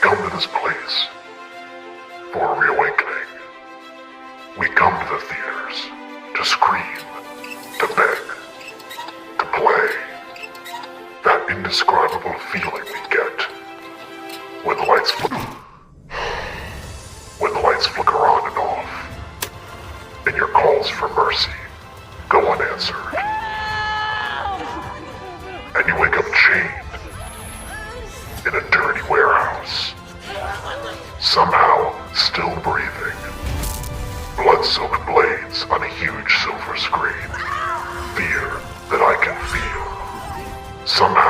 come to this place for a reawakening. We come to the theaters to scream, to beg, to play. That indescribable feeling we get when the lights flicker on and off, and your calls for mercy go unanswered. And you wake up chained in a dirty warehouse, somehow still breathing. Blood-soaked blades on a huge silver screen. Fear that I can feel. Somehow